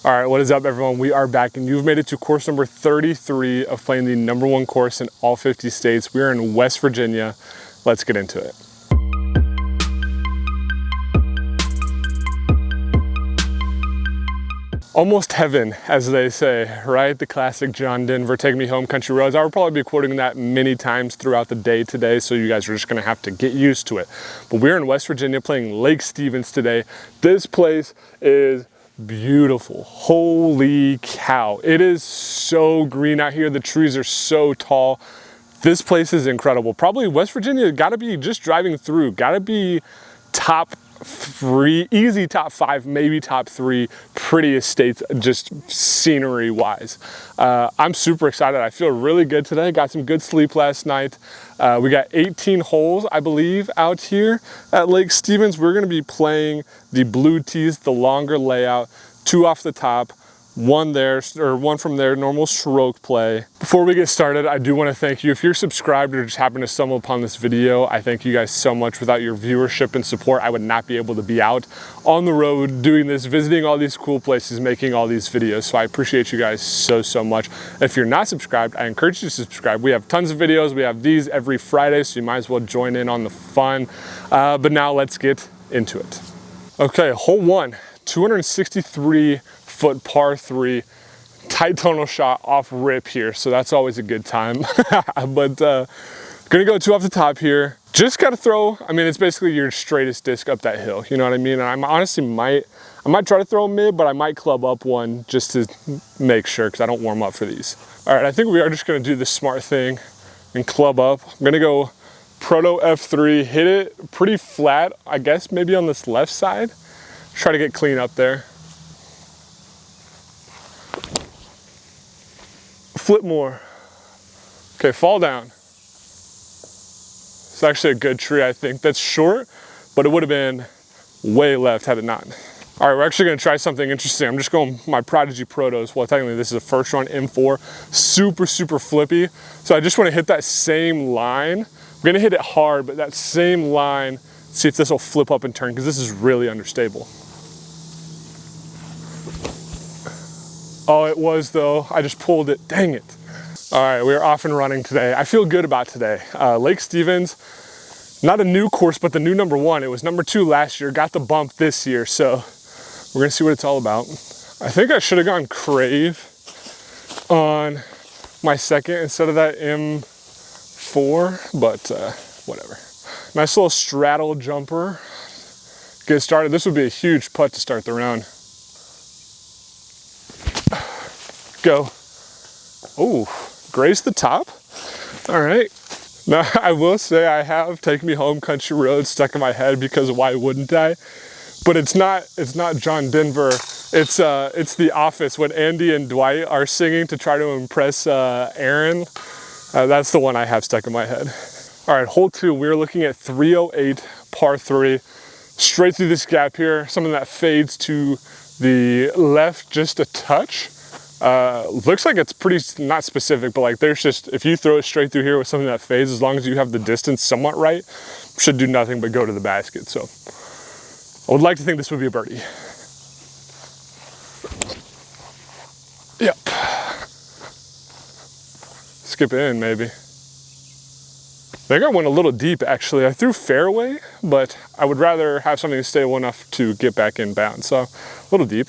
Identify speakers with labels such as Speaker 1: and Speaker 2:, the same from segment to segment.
Speaker 1: All right, what is up everyone? We are back and you've made it to course number 33 of playing the #1 course in all 50 states. We are in West Virginia. Let's get into it. Almost heaven, as they say, right? The classic John Denver, Take Me Home, Country Roads. I will probably be quoting that many times throughout the day today, so you guys are just gonna have to get used to it. But we're in West Virginia playing Lake Stevens today. This place is beautiful. Holy cow. It is so green out here. The trees are so tall. This place is incredible. Probably West Virginia, gotta be, just driving through, gotta be top 3, easy top 5, maybe top 3 prettiest states, just scenery wise. I'm super excited. I feel really good today. Got some good sleep last night. We got 18 holes, I believe, out here at Lake Stevens. We're gonna be playing the blue tees, the longer layout, 2 off the top, 1 there, or 1 from there, normal stroke play. Before we get started, I do want to thank you. If you're subscribed or just happen to stumble upon this video, I thank you guys so much. Without your viewership and support, I would not be able to be out on the road doing this, visiting all these cool places, making all these videos. So I appreciate you guys so much. If you're not subscribed, I encourage you to subscribe. We have tons of videos. We have these every Friday, so you might as well join in on the fun. But now let's get into it. Okay, hole 1, 263-foot par 3, tight tonal shot off rip here, so that's always a good time. But gonna go 2 off the top here. Just gotta throw, I mean, it's basically your straightest disc up that hill, you know what I mean? And I'm honestly I might try to throw a mid, but I might club up one just to make sure, because I don't warm up for these. All right, I think we are just gonna do the smart thing and club up. I'm gonna go proto F3, hit it pretty flat, I guess maybe on this left side. Try to get clean up there. Flip more. Okay, fall down. It's actually a good tree, I think. That's short, but it would have been way left had it not. All right, we're actually gonna try something interesting. I'm just going my Prodigy Protos. Well, technically this is a first run M4, super flippy. So I just wanna hit that same line. I'm gonna hit it hard, but that same line, see if this will flip up and turn, because this is really understable. Oh, it was though. I just pulled it, dang it. All right, we are off and running today. I feel good about today. Lake Stevens, not a new course, but the new #1. It was #2 last year, got the bump this year, so we're gonna see what it's all about. I think I should have gone Crave on my second instead of that M4, but whatever. Nice little straddle jumper. Get started. This would be a huge putt to start the round. Go. Oh, graze the top. All right. Now I will say I have Take Me Home, Country Roads stuck in my head, because why wouldn't I? But it's not John Denver. It's The Office when Andy and Dwight are singing to try to impress Aaron. That's the one I have stuck in my head. All right, hole 2. We're looking at 308 par 3. Straight through this gap here. Something that fades to the left just a touch. Looks like it's pretty, not specific, but like there's just, if you throw it straight through here with something that fades, as long as you have the distance somewhat right, should do nothing but go to the basket. So I would like to think this would be a birdie. Yep. Skip in maybe. I think I went a little deep actually. I threw fairway, but I would rather have something stable enough to get back in bounds. So a little deep.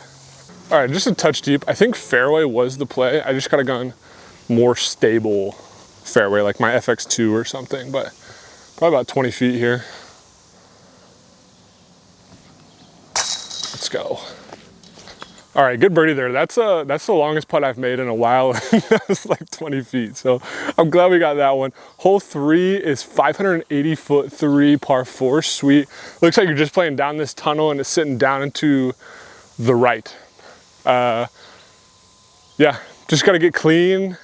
Speaker 1: All right, just a touch deep. I think fairway was the play. I just gotta gone more stable fairway, like my FX2 or something, but probably about 20 feet here. Let's go. All right, good birdie there. That's the longest putt I've made in a while. That's like 20 feet, so I'm glad we got that one. Hole 3 is 580-foot 3 par 4, sweet. Looks like you're just playing down this tunnel and it's sitting down into the right. Yeah, just gotta get clean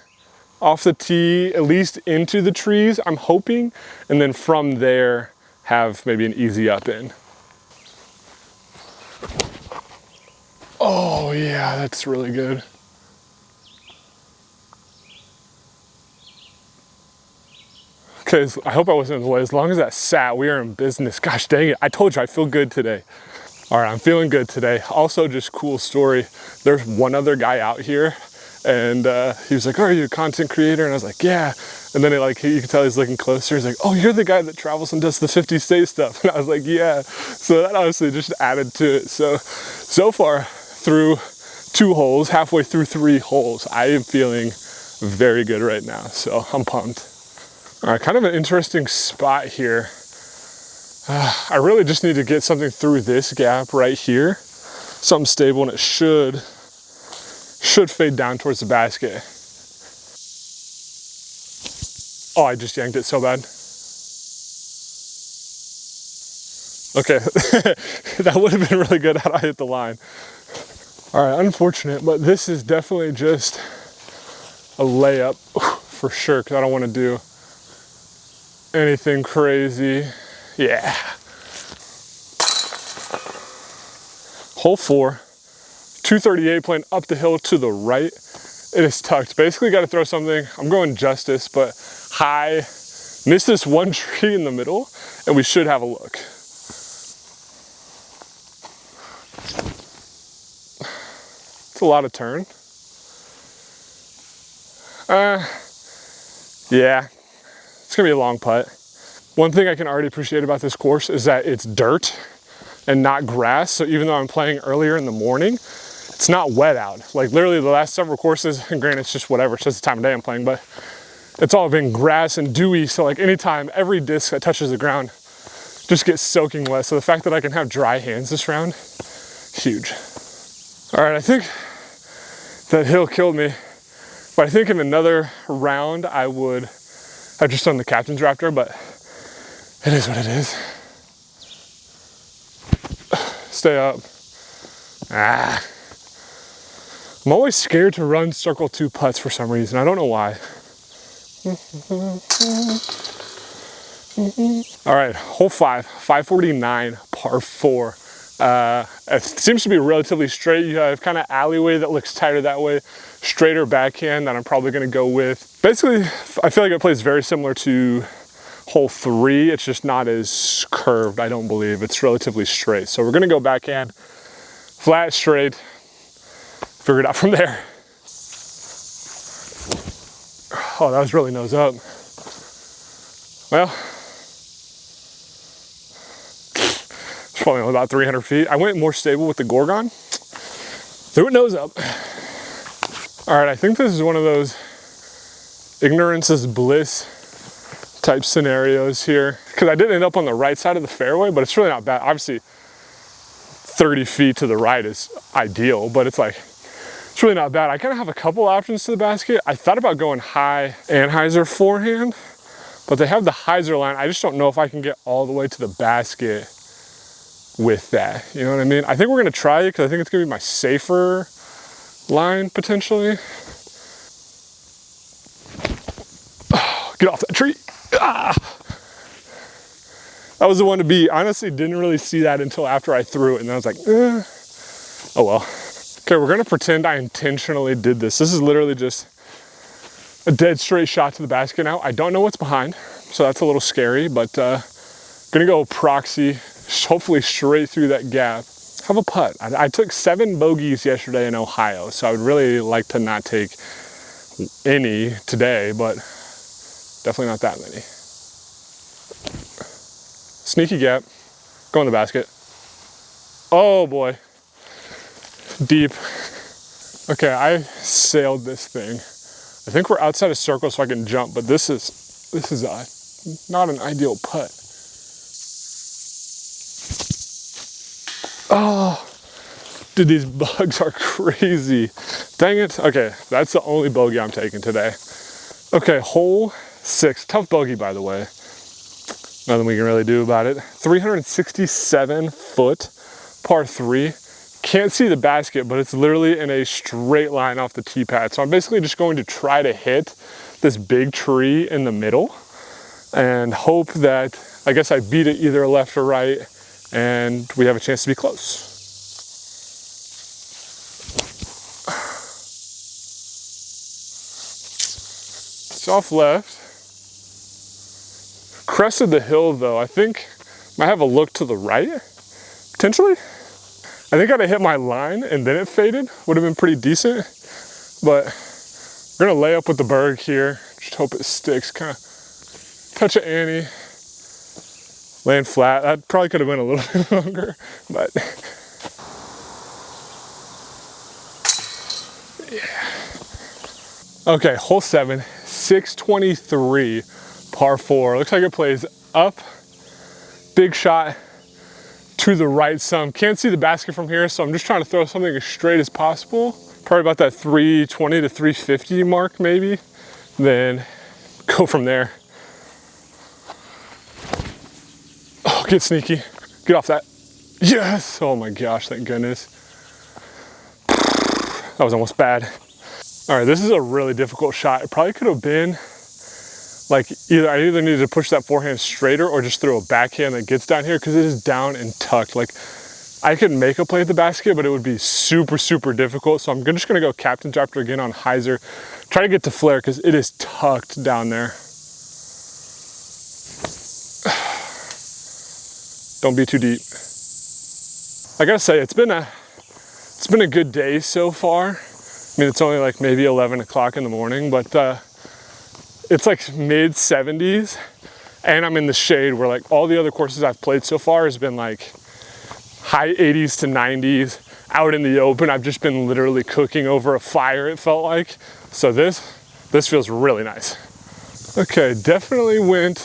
Speaker 1: off the tee, at least into the trees, I'm hoping, and then from there have maybe an easy up in. Oh yeah, that's really good. Okay, so I hope I wasn't in the way. As long as that sat, we are in business. Gosh dang it, I told you I feel good today. All right, I'm feeling good today. Also, just cool story. There's one other guy out here, and he was like, "Oh, are you a content creator?" And I was like, "Yeah." And then you can tell he's looking closer. He's like, "Oh, you're the guy that travels and does the 50 state stuff." And I was like, "Yeah." So that honestly just added to it. So far through 2 holes, halfway through 3 holes, I am feeling very good right now. So I'm pumped. All right, kind of an interesting spot here. I really just need to get something through this gap right here. Something stable, and it should fade down towards the basket. Oh, I just yanked it so bad. Okay, that would have been really good had I hit the line. All right, unfortunate, but this is definitely just a layup for sure, because I don't want to do anything crazy. Yeah. Hole 4, 238 playing up the hill to the right. It is tucked. Basically got to throw something. I'm going justice, but high. Missed this one tree in the middle, and we should have a look. It's a lot of turn. Yeah, it's gonna be a long putt. One thing I can already appreciate about this course is that it's dirt and not grass. So even though I'm playing earlier in the morning, it's not wet out. Like literally the last several courses, and granted it's just whatever, it's just the time of day I'm playing, but it's all been grass and dewy. So like anytime, every disc that touches the ground just gets soaking wet. So the fact that I can have dry hands this round, huge. All right, I think that hill killed me, but I think in another round I would have just done the captain's raptor, but it is what it is. Stay up. I'm always scared to run circle 2 putts for some reason. I don't know why. All right, hole 5, 549, par 4. It seems to be relatively straight. You have kind of alleyway that looks tighter that way, straighter backhand that I'm probably gonna go with. Basically, I feel like it plays very similar to hole 3. It's just not as curved, I don't believe. It's relatively straight. So we're gonna go backhand, flat, straight, figure it out from there. Oh, that was really nose up. Well, it's probably only about 300 feet. I went more stable with the Gorgon. Threw it nose up. All right, I think this is one of those ignorance is bliss type scenarios here, because I did end up on the right side of the fairway, but it's really not bad. Obviously 30 feet to the right is ideal, but it's really not bad. I kind of have a couple options to the basket. I thought about going high Anheuser forehand, but they have the hyzer line. I just don't know if I can get all the way to the basket with that. You know what I mean? I think we're gonna try it because I think it's gonna be my safer line potentially. Oh, get off that tree. Ah. That was the one to beat. Honestly, didn't really see that until after I threw it, and I was like, oh well. Okay, we're gonna pretend I intentionally did this. This is literally just a dead straight shot to the basket now. I don't know what's behind, so that's a little scary, but gonna go proxy, hopefully straight through that gap. Have a putt. I took 7 bogeys yesterday in Ohio, so I would really like to not take any today, but definitely not that many. Sneaky gap, go in the basket. Oh boy, deep. Okay, I sailed this thing. I think we're outside of circle so I can jump, but this is not an ideal putt. Oh, dude, these bugs are crazy. Dang it. Okay, that's the only bogey I'm taking today. Okay, hole 6, tough bogey by the way. Nothing we can really do about it. 367 foot, par 3. Can't see the basket, but it's literally in a straight line off the tee pad. So I'm basically just going to try to hit this big tree in the middle and hope that, I guess I beat it either left or right and we have a chance to be close. It's off left. Crested the hill though. I think might have a look to the right, potentially. I think I'd have hit my line and then it faded. Would have been pretty decent. But we're gonna lay up with the berg here. Just hope it sticks. Kind of touch of Annie. Laying flat. That probably could have been a little bit longer, but yeah. Okay, hole 7, 623, par 4. Looks like it plays up. Big shot to the right some. Can't see the basket from here, so I'm just trying to throw something as straight as possible. Probably about that 320 to 350 mark maybe. Then go from there. Oh, get sneaky. Get off that. Yes! Oh my gosh, thank goodness. That was almost bad. All right, this is a really difficult shot. It probably could have been like I either needed to push that forehand straighter or just throw a backhand that gets down here because it is down and tucked. Like I could make a play at the basket, but it would be super, super difficult. So I'm just gonna go captain's drafter again on hyzer. Try to get to flare because it is tucked down there. Don't be too deep. I gotta say, it's been a good day so far. I mean, it's only like maybe 11 o'clock in the morning, but it's like mid 70s and I'm in the shade where like all the other courses I've played so far has been like high 80s to 90s out in the open. I've just been literally cooking over a fire, it felt like. So this feels really nice. Okay, definitely went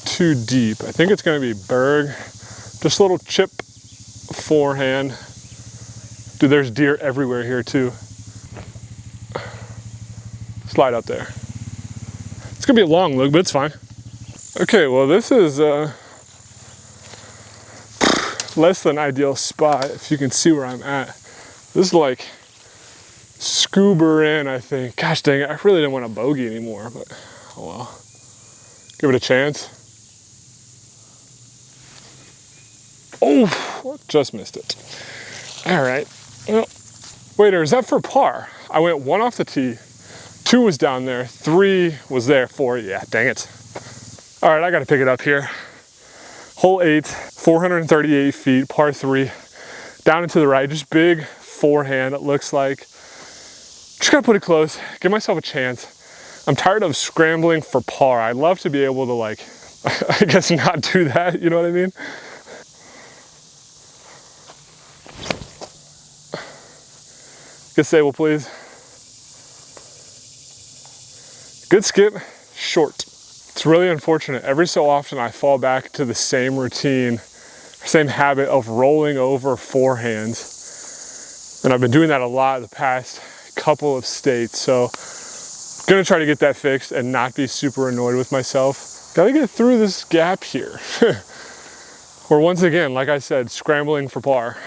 Speaker 1: too deep. I think it's gonna be berg. Just a little chip forehand. Dude, there's deer everywhere here too. Slide up there. It's gonna be a long look, but it's fine. Okay, well this is less than ideal spot, if you can see where I'm at. This is like scuba in, I think. Gosh dang it, I really didn't want a bogey anymore, but oh well. Give it a chance. Oh, just missed it. All right. Well, wait, or is that for par? I went 1 off the tee, 2 was down there, 3 was there, 4, yeah, dang it. All right, I gotta pick it up here. Hole 8, 438 feet, par 3, down and to the right, just big forehand, it looks like. Just gotta put it close, give myself a chance. I'm tired of scrambling for par. I'd love to be able to like, I guess not do that, you know what I mean? Good stable, please. Good skip, short. It's really unfortunate. Every so often I fall back to the same routine, same habit of rolling over forehands. And I've been doing that a lot the past couple of states. So I'm gonna try to get that fixed and not be super annoyed with myself. Gotta get through this gap here. Or once again, like I said, scrambling for par.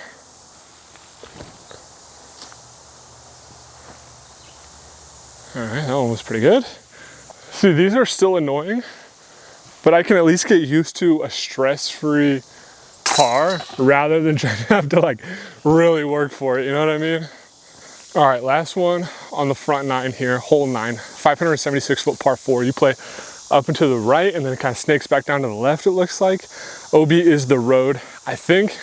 Speaker 1: All right, that one was pretty good. See, these are still annoying, but I can at least get used to a stress-free par rather than trying to have to like really work for it, you know what I mean? All right, last one on the front 9 here, hole 9, 576 foot par 4. You play up and to the right and then it kind of snakes back down to the left, it looks like. OB is the road, I think.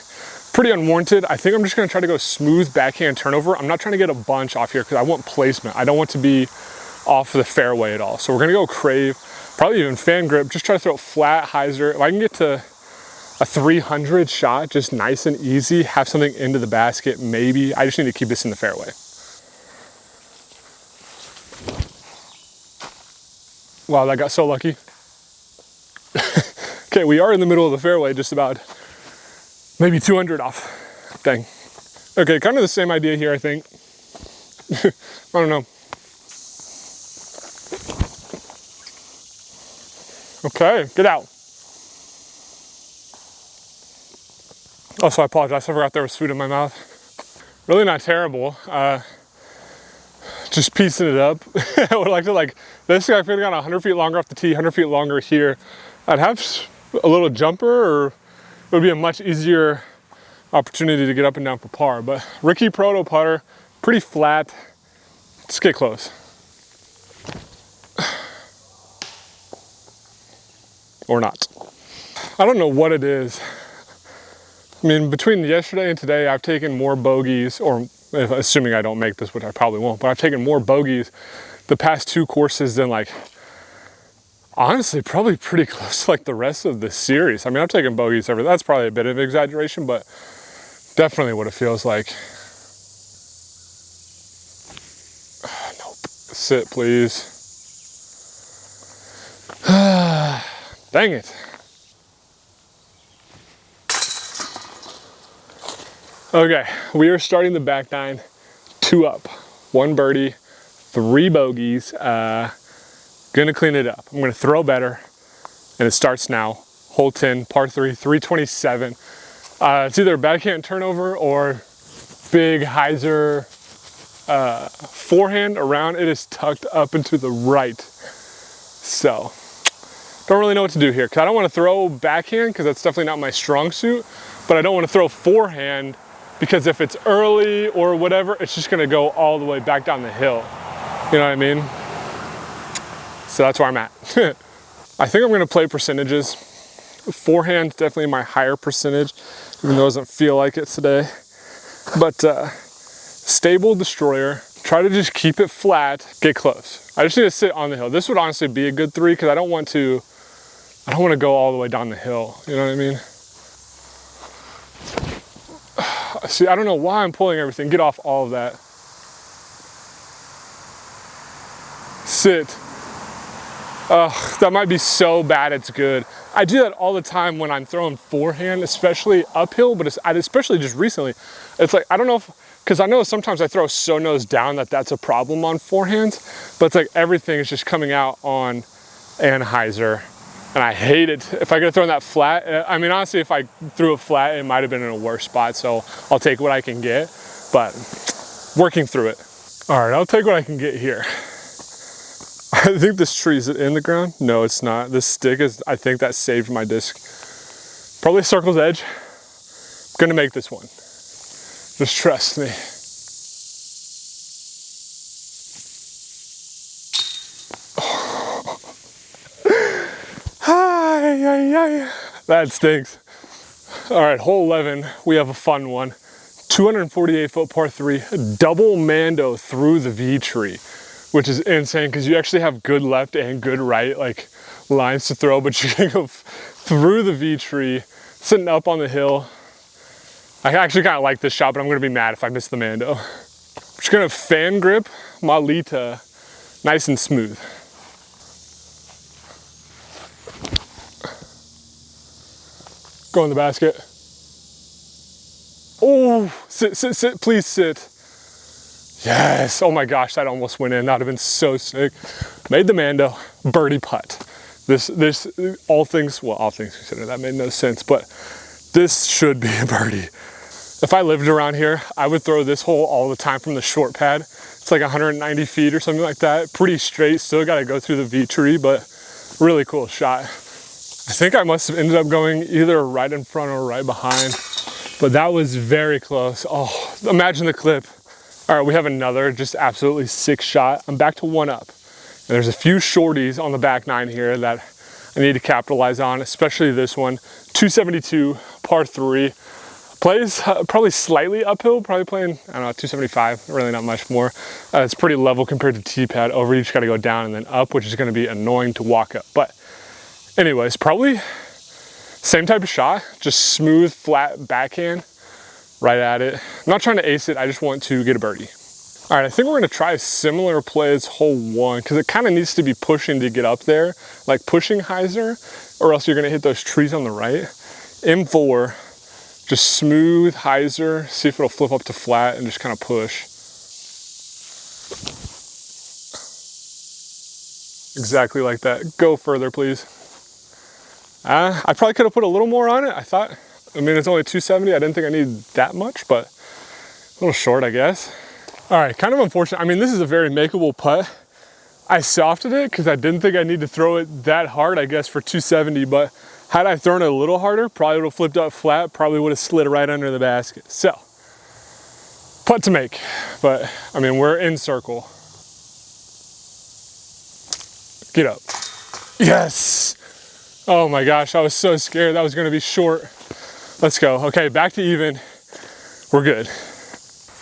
Speaker 1: Pretty unwarranted. I think I'm just gonna try to go smooth backhand turnover. I'm not trying to get a bunch off here because I want placement. I don't want to be off the fairway at all. So we're gonna go crave, probably even fan grip, just try to throw it flat, hyzer. If I can get to a 300 shot, just nice and easy, have something into the basket, maybe. I just need to keep this in the fairway. Wow, that got so lucky. Okay, we are in the middle of the fairway, just about maybe 200 off. Dang. Okay, kind of the same idea here, I think. I don't know. Okay, get out. Also, I apologize, I forgot there was food in my mouth. Really not terrible. Just piecing it up. I would like to this guy could have gone 100 feet longer off the tee, 100 feet longer here. I'd have a little jumper, or it would be a much easier opportunity to get up and down for par. But Ricky Proto putter, pretty flat. Let's get close. Or not. I don't know what it is I mean, between yesterday and today, I've taken more bogeys, or assuming I don't make this, which I probably won't, but I've taken more bogeys the past 2 courses than like, honestly, probably pretty close to like the rest of the series. I mean, I've taken bogeys every, that's probably a bit of an exaggeration, but definitely what it feels like. Nope. Sit, please. Dang it. Okay, we are starting the back 9, 2 up, 1 birdie, 3 bogeys. Gonna clean it up. I'm gonna throw better, and it starts now. Hole 10, par 3, 327. It's either a backhand turnover or big hyzer forehand around. It is tucked up and to the right. So, don't really know what to do here, because I don't want to throw backhand, because that's definitely not my strong suit, but I don't want to throw forehand, because if it's early or whatever, it's just gonna go all the way back down the hill. You know what I mean? So that's where I'm at. I think I'm gonna play percentages. Forehand, definitely my higher percentage, even though it doesn't feel like it today. But stable destroyer, try to just keep it flat, get close. I just need to sit on the hill. This would honestly be a good 3, because I don't want to go all the way down the hill. You know what I mean? See, I don't know why I'm pulling everything. Get off all of that. Sit. Ugh, that might be so bad it's good. I do that all the time when I'm throwing forehand, especially uphill, but especially just recently. It's like, I don't know if, because I know sometimes I throw so nose down that that's a problem on forehands, but it's like everything is just coming out on anhyzer, and I hate it. If I could have thrown that flat, I mean, honestly, if I threw it flat, it might have been in a worse spot, so I'll take what I can get, but working through it. All right, I'll take what I can get here. I think this tree, is it in the ground? No, it's not. This stick is, I think that saved my disc. Probably circle's edge. I'm gonna make this one. Just trust me. That stinks. All right, hole 11, we have a fun one. 248 foot par 3, double mando through the V tree, which is insane because you actually have good left and good right like lines to throw, but you can go through the V tree, sitting up on the hill. I actually kind of like this shot, but I'm gonna be mad if I miss the mando. I'm just gonna fan grip Malita nice and smooth. Go in the basket. Oh, sit, sit, sit, please sit. Yes, oh my gosh, that almost went in. That would have been so sick. Made the mando, birdie putt. This, all things considered, that made no sense, but this should be a birdie. If I lived around here, I would throw this hole all the time from the short pad. It's like 190 feet or something like that. Pretty straight, still gotta go through the V tree, but really cool shot. I think I must have ended up going either right in front or right behind, but that was very close. Oh, imagine the clip. All right, we have another just absolutely sick shot. I'm back to 1 up. And there's a few shorties on the back 9 here that I need to capitalize on, especially this one. 272, par 3. Plays probably slightly uphill, probably playing, I don't know, 275, really not much more. It's pretty level compared to T-pad. Over, you just gotta go down and then up, which is gonna be annoying to walk up. But anyways, probably same type of shot, just smooth, flat backhand, right at it. I'm not trying to ace it, I just want to get a birdie. All right, I think we're gonna try a similar play as hole 1, because it kind of needs to be pushing to get up there, like pushing hyzer, or else you're gonna hit those trees on the right. M4, just smooth hyzer, see if it'll flip up to flat and just kind of push. Exactly like that. Go further, please. I probably could have put a little more on it. I mean, it's only 270. I didn't think I needed that much, but a little short, I guess. All right, kind of unfortunate. I mean, this is a very makeable putt. I softed it because I didn't think I need to throw it that hard, I guess, for 270, but had I thrown it a little harder, probably would have flipped up flat, probably would have slid right under the basket. So, putt to make, but I mean, we're in circle. Get up. Yes! Oh my gosh, I was so scared that was gonna be short. Let's go. Okay, back to even. We're good.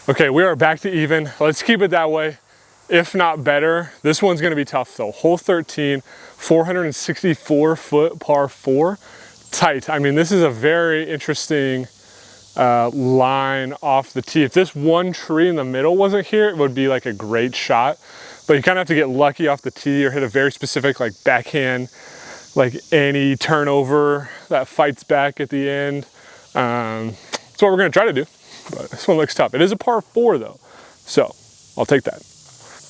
Speaker 1: Okay, we are back to even. Let's keep it that way, if not better. This one's gonna be tough though. Hole 13, 464 foot par 4, tight. I mean, this is a very interesting line off the tee. If this one tree in the middle wasn't here, it would be like a great shot. But you kind of have to get lucky off the tee or hit a very specific like backhand, like any turnover that fights back at the end. That's what we're gonna try to do. But this one looks tough. It is a par 4 though, so I'll take that.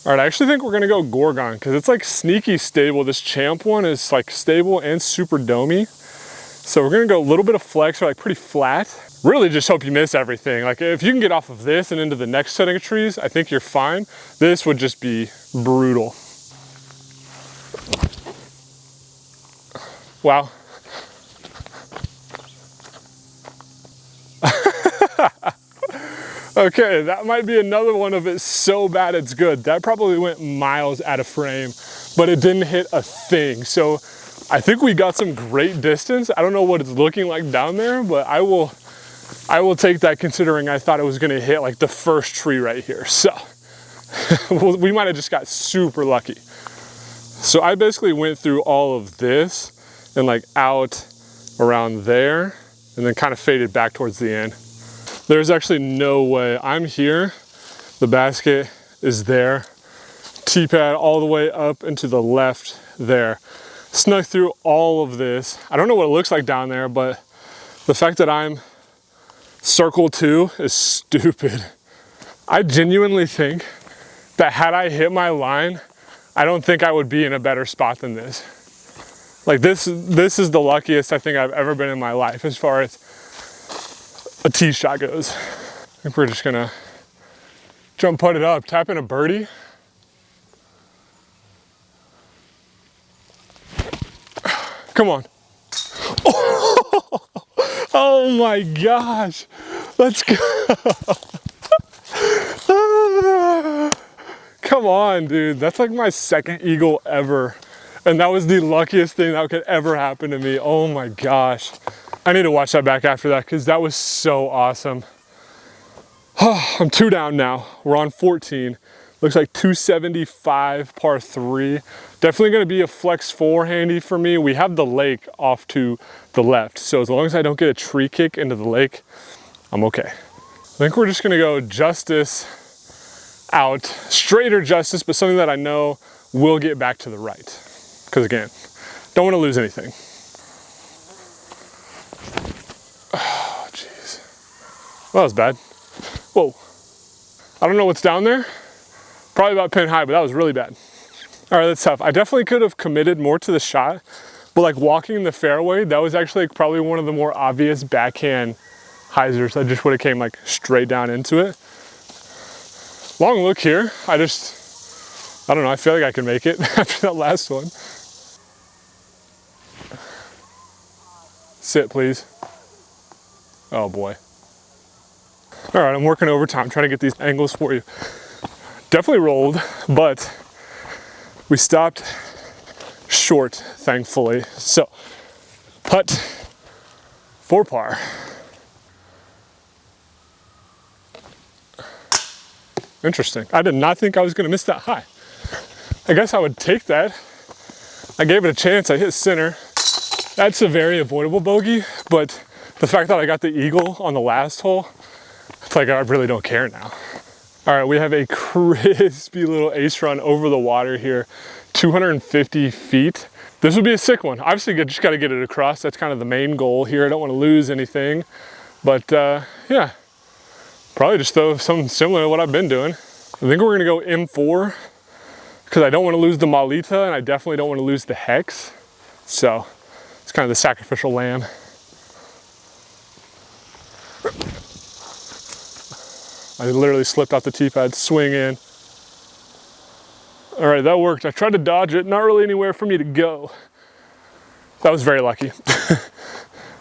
Speaker 1: All right, I actually think we're gonna go Gorgon because it's like sneaky stable. This Champ one is like stable and super domey. So we're gonna go a little bit of flex or like pretty flat. Really just hope you miss everything. Like if you can get off of this and into the next setting of trees, I think you're fine. This would just be brutal. Wow. Okay, that might be another one of it so bad it's good. That probably went miles out of frame, but it didn't hit a thing. So I think we got some great distance. I don't know what it's looking like down there, but I will take that considering I thought it was gonna hit like the first tree right here. So we might have just got super lucky. So I basically went through all of this and like out around there and then kind of faded back towards the end. There's actually no way. I'm here, the basket is there, tee pad all the way up and to the left there. Snuck through all of this. I don't know what it looks like down there, but the fact that I'm circle 2 is stupid. I genuinely think that had I hit my line, I don't think I would be in a better spot than this. Like this is the luckiest I think I've ever been in my life as far as a tee shot goes. I think we're just gonna jump putt it up, tap in a birdie. Come on. Oh my gosh. Let's go. Come on, dude. That's like my second eagle ever. And that was the luckiest thing that could ever happen to me. Oh my gosh. I need to watch that back after that because that was so awesome. I'm 2 down now. We're on 14. Looks like 275 par 3. Definitely gonna be a flex 4 handy for me. We have the lake off to the left. So as long as I don't get a tree kick into the lake, I'm okay. I think we're just gonna go Justice out. Straighter Justice, but something that I know will get back to the right. Because again, don't wanna lose anything. Oh, jeez. Well, that was bad. Whoa. I don't know what's down there. Probably about pin high, but that was really bad. All right, that's tough. I definitely could have committed more to the shot, but like walking the fairway, that was actually probably one of the more obvious backhand hyzers. I just would have came like straight down into it. Long look here. I don't know, I feel like I can make it after that last one. Sit, please. Oh boy. All right, I'm working overtime, trying to get these angles for you. Definitely rolled, but we stopped short, thankfully. So, putt for par. Interesting. I did not think I was gonna miss that high. I guess I would take that. I gave it a chance, I hit center. That's a very avoidable bogey, but the fact that I got the eagle on the last hole, it's like I really don't care now. All right, we have a crispy little ace run over the water here, 250 feet. This would be a sick one. Obviously, you just gotta get it across. That's kind of the main goal here. I don't wanna lose anything, but yeah, probably just throw something similar to what I've been doing. I think we're gonna go M4 because I don't wanna lose the Malita and I definitely don't wanna lose the Hex. So it's kind of the sacrificial lamb. I literally slipped off the tee pad, swing in. All right, that worked. I tried to dodge it, not really anywhere for me to go. That was very lucky.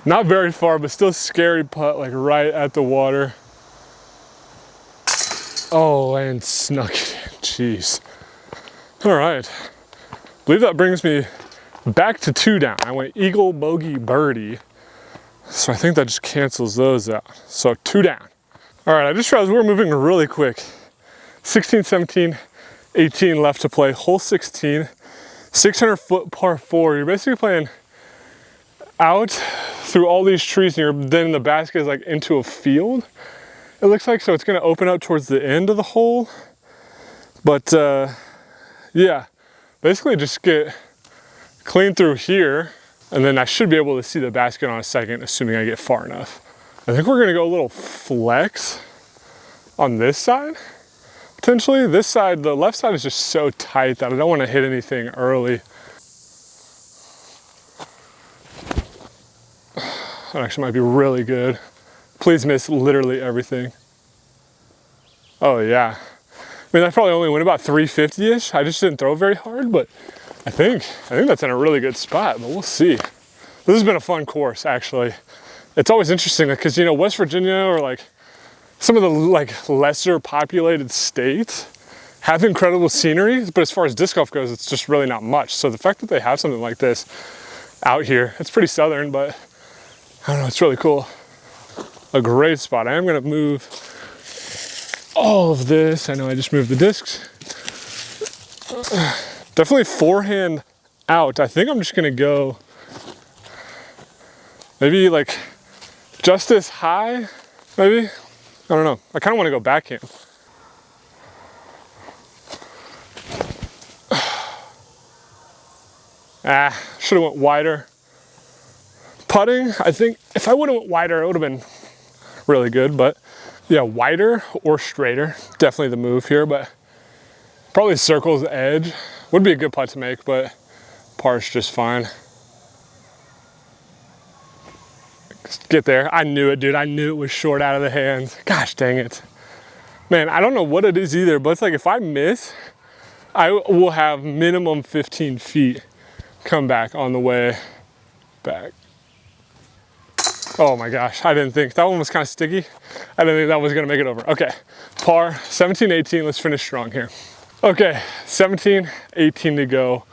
Speaker 1: Not very far, but still scary putt, like right at the water. Oh, and snuck it in, jeez. All right, I believe that brings me back to 2 down. I went eagle, bogey, birdie. So I think that just cancels those out. So 2 down. All right, I just realized we're moving really quick. 16, 17, 18 left to play. Hole 16, 600-foot par 4. You're basically playing out through all these trees, and then the basket is like into a field, it looks like. So it's gonna open up towards the end of the hole. But yeah, basically just get clean through here, and then I should be able to see the basket on a second, assuming I get far enough. I think we're gonna go a little flex on this side, potentially. This side, the left side is just so tight that I don't wanna hit anything early. That actually might be really good. Please miss literally everything. Oh yeah. I mean, I probably only went about 350-ish. I just didn't throw very hard, but I think that's in a really good spot, but we'll see. This has been a fun course, actually. It's always interesting because, you know, West Virginia or like some of the like lesser populated states have incredible scenery, but as far as disc golf goes, it's just really not much. So the fact that they have something like this out here, it's pretty southern, but I don't know, it's really cool. A great spot. I am gonna move all of this. I know I just moved the discs. Definitely forehand out. I think I'm just gonna go maybe like just as high, maybe. I don't know. I kind of want to go backhand. Should have went wider. Putting, I think if I would have went wider, it would have been really good, but yeah, wider or straighter, definitely the move here, but probably circles the edge. Would be a good putt to make, but par's just fine. Get there. I knew it, dude. I knew it was short out of the hands. Gosh dang it. Man, I don't know what it is either, but it's like if I miss, I will have minimum 15 feet come back on the way back. Oh my gosh, I didn't think. That one was kind of sticky. I didn't think that was gonna make it over. Okay, par 17, 18, let's finish strong here. Okay, 17, 18 to go.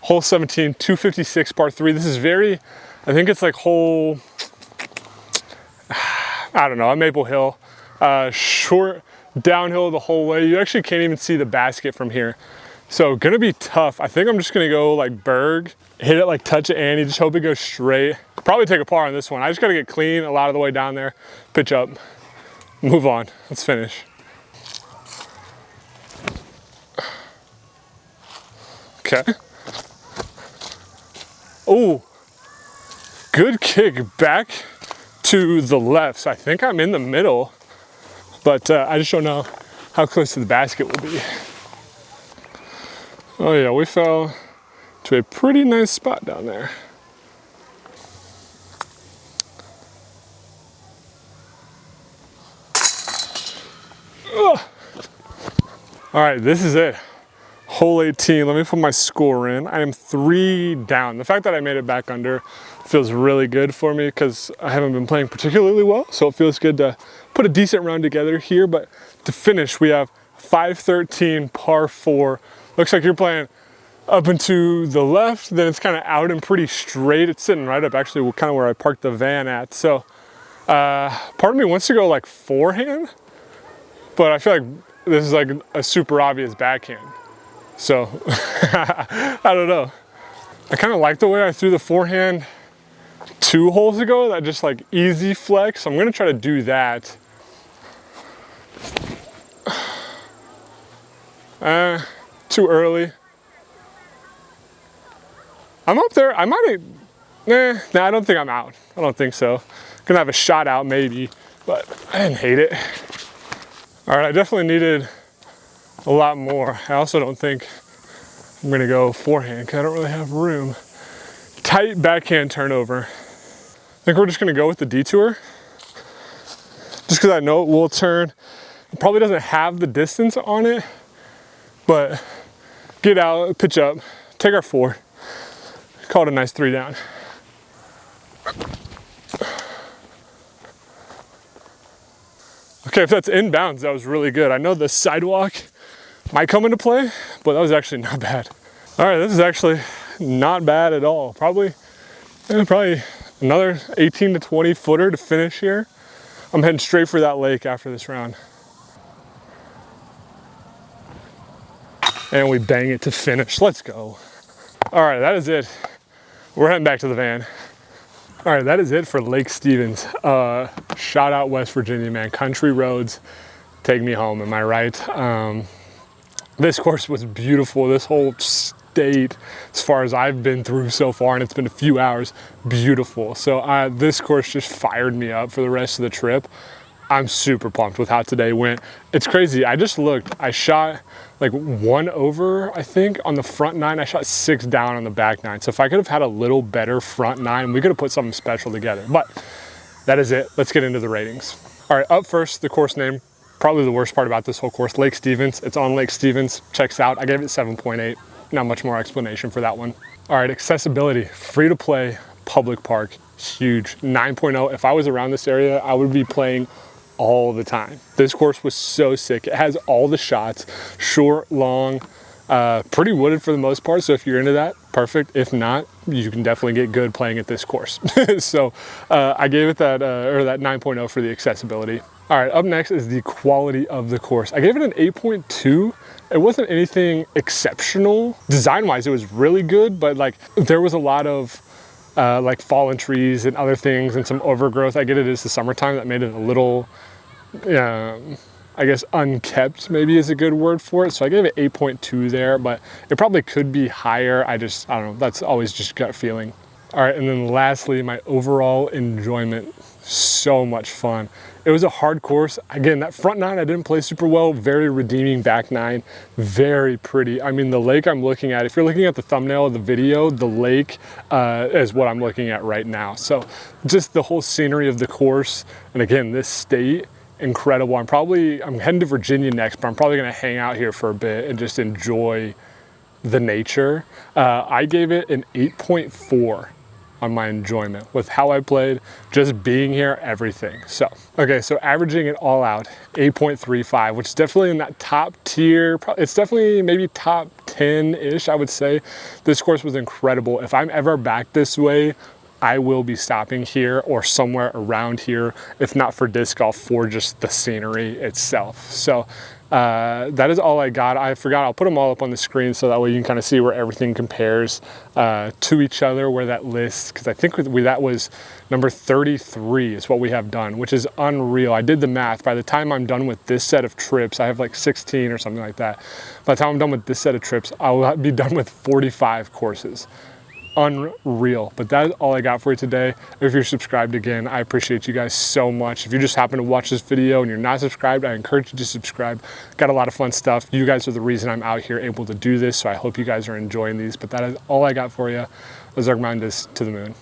Speaker 1: Hole 17, 256 par 3. This is very, I think it's like hole, I don't know, Maple Hill. Short downhill the whole way. You actually can't even see the basket from here. So gonna be tough. I think I'm just gonna go like Berg, hit it like touch it Annie, just hope it goes straight. Probably take a par on this one. I just gotta get clean a lot of the way down there, pitch up, move on, let's finish. Okay. Oh, good kick back to the left. So I think I'm in the middle, but I just don't know how close to the basket will be. Oh yeah, we fell to a pretty nice spot down there. Ugh. All right, this is it. Hole 18, let me put my score in. I am 3 down. The fact that I made it back under feels really good for me because I haven't been playing particularly well. So it feels good to put a decent round together here. But to finish, we have 513 par 4. Looks like you're playing up and to the left, then it's kind of out and pretty straight. It's sitting right up actually kind of where I parked the van at. So part of me wants to go like forehand, but I feel like this is like a super obvious backhand. So I don't know. I kind of like the way I threw the forehand 2 holes ago, that just like easy flex. So I'm gonna try to do that. Too early. I'm up there. I might, nah, I don't think I'm out. I don't think so. Gonna have a shot out maybe, but I didn't hate it. All right, I definitely needed a lot more. I also don't think I'm gonna go forehand because I don't really have room. Tight backhand turnover. I think we're just gonna go with the detour. Just because I know it will turn. It probably doesn't have the distance on it, but get out, pitch up, take our 4. Call it a nice 3 down. Okay, if that's inbounds, that was really good. I know the sidewalk might come into play, but that was actually not bad. All right, this is actually not bad at all. Probably Another 18 to 20 footer to finish here. I'm heading straight for that lake after this round. And we bang it to finish. Let's go. All right, that is it. We're heading back to the van. All right, that is it for Lake Stevens. Shout out West Virginia, man. Country roads take me home, am I right? This course was beautiful. This whole state, as far as I've been through so far, and it's been a few hours, beautiful. So this course just fired me up for the rest of the trip. I'm super pumped with how today went. It's crazy. I just looked. I shot like 1 over, I think, on the front 9. I shot 6 down on the back 9. So if I could have had a little better front 9, we could have put something special together. But that is it. Let's get into the ratings. All right, up first, the course name. Probably the worst part about this whole course, Lake Stevens. It's on Lake Stevens. Checks out. I gave it 7.8. Not much more explanation for that one. All right, accessibility. Free to play, public park. Huge. 9.0. If I was around this area, I would be playing all the time. This course was so sick. It has all the shots, short, long, pretty wooded for the most part. So if you're into that, perfect. If not, you can definitely get good playing at this course. So I gave it that 9.0 for the accessibility. All right, up next is the quality of the course. I gave it an 8.2. It wasn't anything exceptional. Design-wise, it was really good, but like there was a lot of like fallen trees and other things and some overgrowth. I get it is the summertime that made it a little, I guess unkept maybe is a good word for it. So I gave it 8.2 there, but it probably could be higher. I don't know, that's always just gut feeling. All right, and then lastly, my overall enjoyment. So much fun. It was a hard course. Again, that front 9 I didn't play super well. Very redeeming back 9. Very pretty. I mean, the lake I'm looking at, if you're looking at the thumbnail of the video, the lake is what I'm looking at right now. So just the whole scenery of the course. And again, this state, incredible. I'm heading to Virginia next, but I'm probably gonna hang out here for a bit and just enjoy the nature. I gave it an 8.4. on my enjoyment with how I played, just being here, everything. So, okay, so averaging it all out, 8.35, which is definitely in that top tier. It's definitely maybe top 10-ish, I would say. This course was incredible. If I'm ever back this way, I will be stopping here or somewhere around here, if not for disc golf, for just the scenery itself. So that is all I got. I forgot, I'll put them all up on the screen so that way you can kind of see where everything compares to each other, where that list, because I think that was number 33 is what we have done, which is unreal. I did the math. By the time I'm done with this set of trips, I have like 16 or something like that. By the time I'm done with this set of trips, I will be done with 45 courses. Unreal. But that is all I got for you today. If you're subscribed, again, I appreciate you guys so much. If you just happen to watch this video and you're not subscribed, I encourage you to subscribe. Got a lot of fun stuff. You guys are the reason I'm out here able to do this, so I hope you guys are enjoying these. But that is all I got for you. Let's arg mind this to the moon.